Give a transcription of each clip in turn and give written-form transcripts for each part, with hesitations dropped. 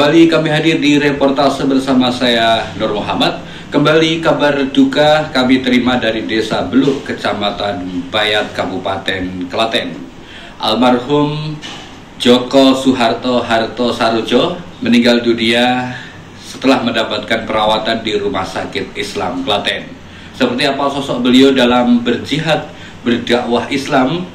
Kembali kami hadir di reportase bersama saya Nur Muhammad. Kembali kabar duka kami terima dari Desa Beluk, Kecamatan Bayat, Kabupaten Klaten. Almarhum Joko Suharto Harto Sarojo meninggal dunia setelah mendapatkan perawatan di Rumah Sakit Islam Klaten. Seperti apa sosok beliau dalam berjihad berdakwah Islam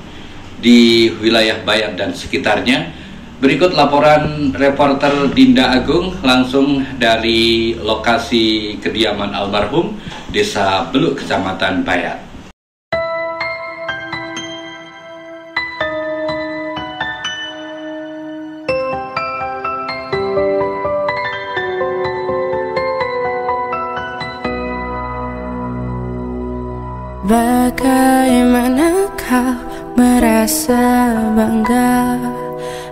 di wilayah Bayat dan sekitarnya? Berikut laporan reporter Dinda Agung langsung dari lokasi kediaman almarhum Desa Beluk, Kecamatan Bayat. Bagaimana kau merasa bangga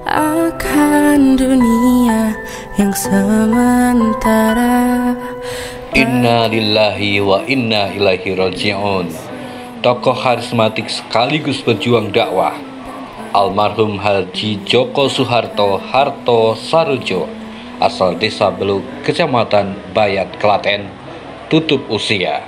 akan dunia yang sementara? Inna lillahi wa inna ilaihi raji'un. Tokoh karismatik sekaligus pejuang dakwah, almarhum Haji Joko Suharto Harto Sarojo, asal Desa Beluk, Kecamatan Bayat, Klaten, tutup usia.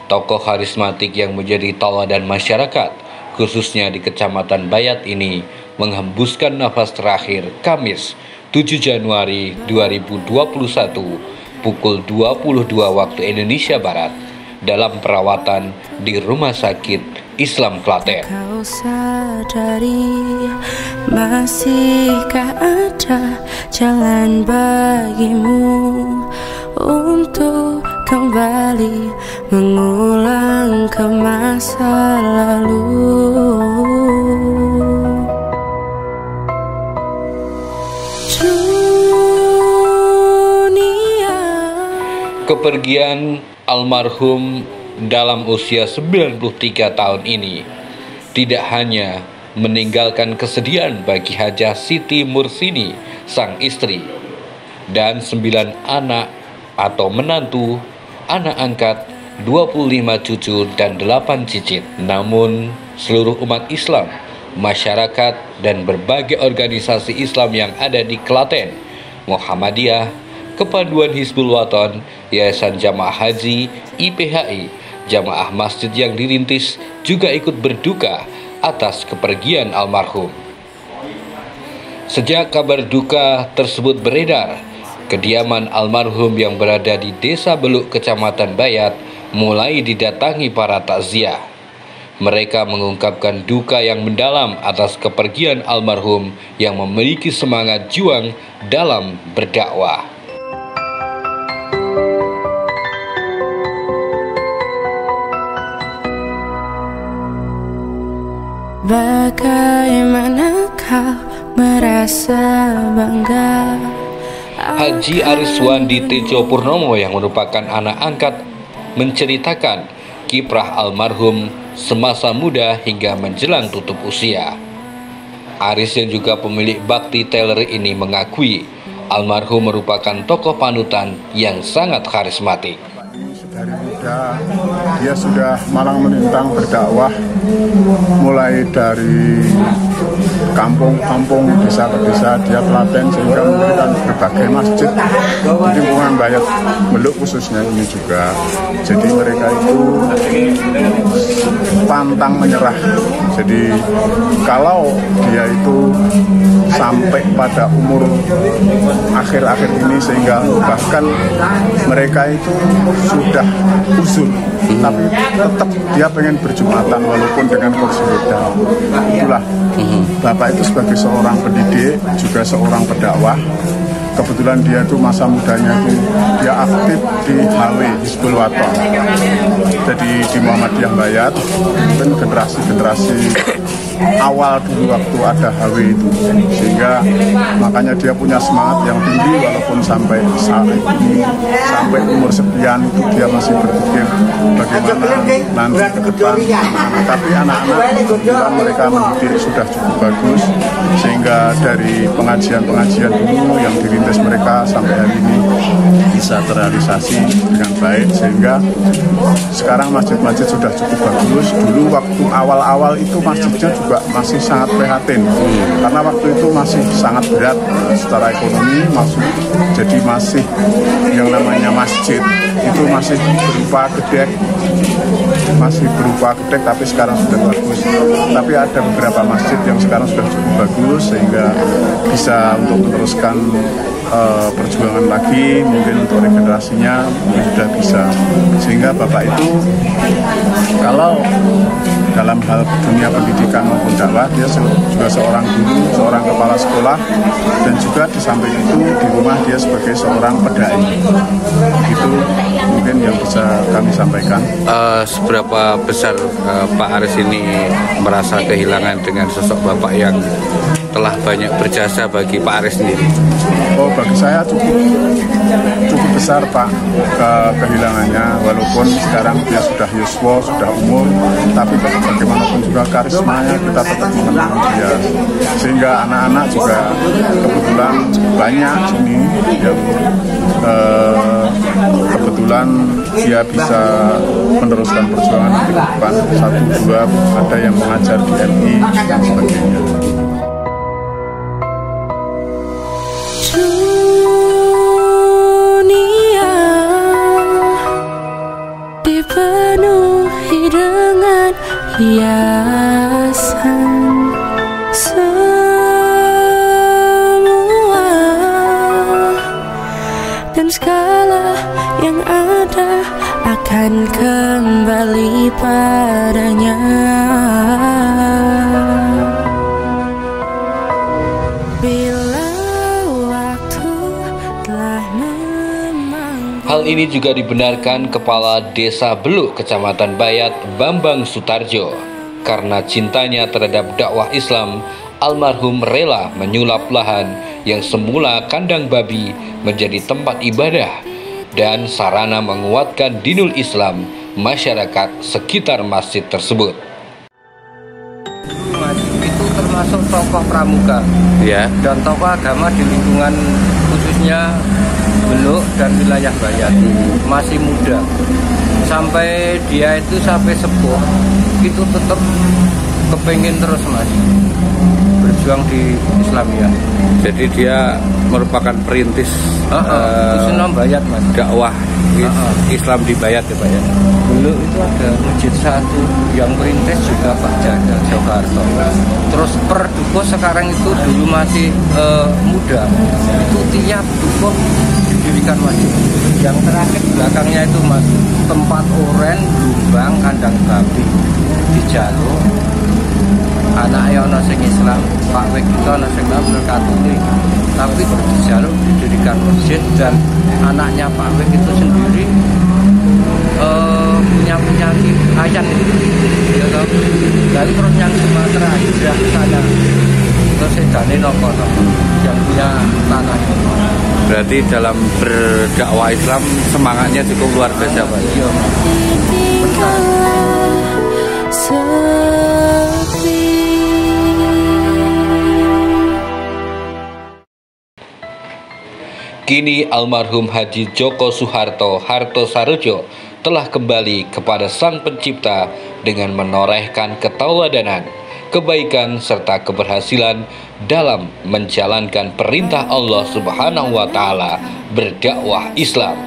Tokoh karismatik yang menjadi tauladan masyarakat, khususnya di Kecamatan Bayat ini, menghembuskan nafas terakhir Kamis 7 Januari 2021 pukul 22 waktu Indonesia Barat dalam perawatan di Rumah Sakit Islam Klaten. Kau sadari masihkah ada jalan bagimu untuk kembali mengulang ke masa lalu? Kepergian almarhum dalam usia 93 tahun ini tidak hanya meninggalkan kesedihan bagi Hajah Siti Mursini, sang istri, dan 9 anak atau menantu, anak angkat, 25 cucu dan 8 cicit. Namun seluruh umat Islam, masyarakat, dan berbagai organisasi Islam yang ada di Klaten, Muhammadiyah, Kepanduan Hizbul Waton, Yayasan Jamaah Haji, IPHI, Jamaah Masjid yang dirintis juga ikut berduka atas kepergian almarhum. Sejak kabar duka tersebut beredar, kediaman almarhum yang berada di Desa Beluk, Kecamatan Bayat, mulai didatangi para takziah. Mereka mengungkapkan duka yang mendalam atas kepergian almarhum yang memiliki semangat juang dalam berdakwah. Bagaimana kau merasa bangga? Haji Ariswandi Tejo Purnomo yang merupakan anak angkat menceritakan kiprah almarhum semasa muda hingga menjelang tutup usia. Aris yang juga pemilik Bakti Tailor ini mengakui almarhum merupakan tokoh panutan yang sangat karismatik. Dari muda dia sudah malang melintang berdakwah, mulai dari kampung-kampung, desa ke desa dia telaten, sehingga memberikan berbagai masjid di lingkungan Bayat Beluk khususnya ini juga. Jadi mereka itu pantang menyerah. Jadi kalau dia itu sampai pada umur akhir-akhir ini, sehingga bahkan mereka itu sudah usul, tapi tetap dia pengen berjumatan walaupun dengan kursi roda. Itulah Bapak itu sebagai seorang pendidik, juga seorang pendakwah. Kebetulan dia itu masa mudanya itu dia aktif di HW Hizbul Waton. Jadi di Muhammadiyah Bayat, dan generasi-generasi awal dulu waktu ada HW itu, sehingga makanya dia punya semangat yang tinggi walaupun sampai saat ini, sampai umur sekian itu dia masih berpikir bagaimana nanti ke depan. Tapi anak-anak mereka mendidik sudah cukup bagus, sehingga sehingga dari pengajian-pengajian dulu yang dirintis mereka sampai hari ini bisa terrealisasi dengan baik, sehingga sekarang masjid-masjid sudah cukup bagus. Dulu waktu awal-awal itu masjidnya juga masih sangat prihatin karena waktu itu masih sangat berat secara ekonomi, jadi masih yang namanya masjid itu masih berupa gedek, tapi sekarang sudah bagus. Tapi ada beberapa masjid yang sekarang sudah cukup bagus sehingga bisa untuk meneruskan perjuangan lagi, mungkin untuk regenerasinya mungkin sudah bisa. Sehingga Bapak itu kalau dalam hal dunia pendidikan maupun dakwah, dia juga seorang guru, seorang kepala sekolah, dan juga di samping itu di rumah dia sebagai seorang pedai. Itu mungkin yang bisa kami sampaikan. Seberapa besar Pak Aris ini merasa kehilangan dengan sosok Bapak yang telah banyak berjasa bagi Pak Aris sendiri? Oh, bagi saya cukup besar Pak kehilangannya, walaupun sekarang dia sudah yuswa, sudah umur, tapi bagaimanapun juga karismanya kita tetap mengenang dia. Sehingga anak-anak juga kebetulan banyak sini yang kebetulan dia bisa meneruskan perjuangan di depan. 1-2 ada yang mengajar di MI dan sebagainya. Dunia dipenuhi dengan hiasan, semua dan segala yang ada akan kembali padanya. Hal ini juga dibenarkan Kepala Desa Beluk, Kecamatan Bayat, Bambang Sutarjo. Karena cintanya terhadap dakwah Islam, almarhum rela menyulap lahan yang semula kandang babi menjadi tempat ibadah dan sarana menguatkan dinul Islam masyarakat sekitar masjid tersebut. Itu termasuk tokoh pramuka Ya. dan tokoh agama di lingkungan khususnya Beluk dan wilayah Bayat. Masih muda, sampai dia itu sampai sepuh itu tetap kepengen terus Mas berjuang di Islamiyah. Jadi dia merupakan perintis Islam Bayat Mas, dakwah Islam di Bayat ya Pak ya. Beluk itu ada masjid satu yang perintis juga Pak Janda Soeharto. Terus per dukuh sekarang itu dulu masih muda, itu tiap dukuh didirikan masjid. Yang terakhir belakangnya itu Mas, tempat oren lumbang kandang babi di Jalur. Anaknya ono sing Islam, Pak Wek itu ono sing Katolik, tapi di Jalur didirikan masjid dan anaknya Pak Wek itu sendiri punya penyakit ayan ya toh. Lalu terus yang Sumatera sudah sana terus sedane nopo yang punya tanah. Berarti dalam berdakwah Islam semangatnya cukup luar biasa Pak. Iya. Benar. Kini almarhum Haji Joko Suharto Hartosarojo telah kembali kepada Sang Pencipta dengan menorehkan ketauladanan, kebaikan serta keberhasilan dalam menjalankan perintah Allah Subhanahu wa Ta'ala berdakwah Islam.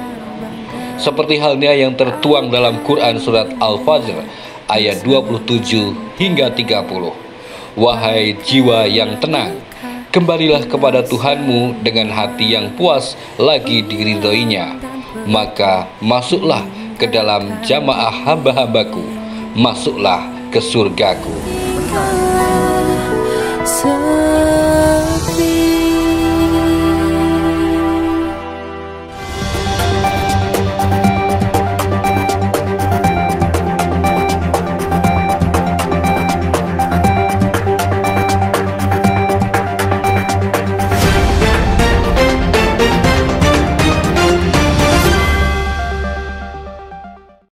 Seperti halnya yang tertuang dalam Quran surat Al-Fajr ayat 27 hingga 30. Wahai jiwa yang tenang, kembalilah kepada Tuhanmu dengan hati yang puas lagi diridhoinya. Maka masuklah ke dalam jamaah hamba-hambaku, masuklah ke surgaku.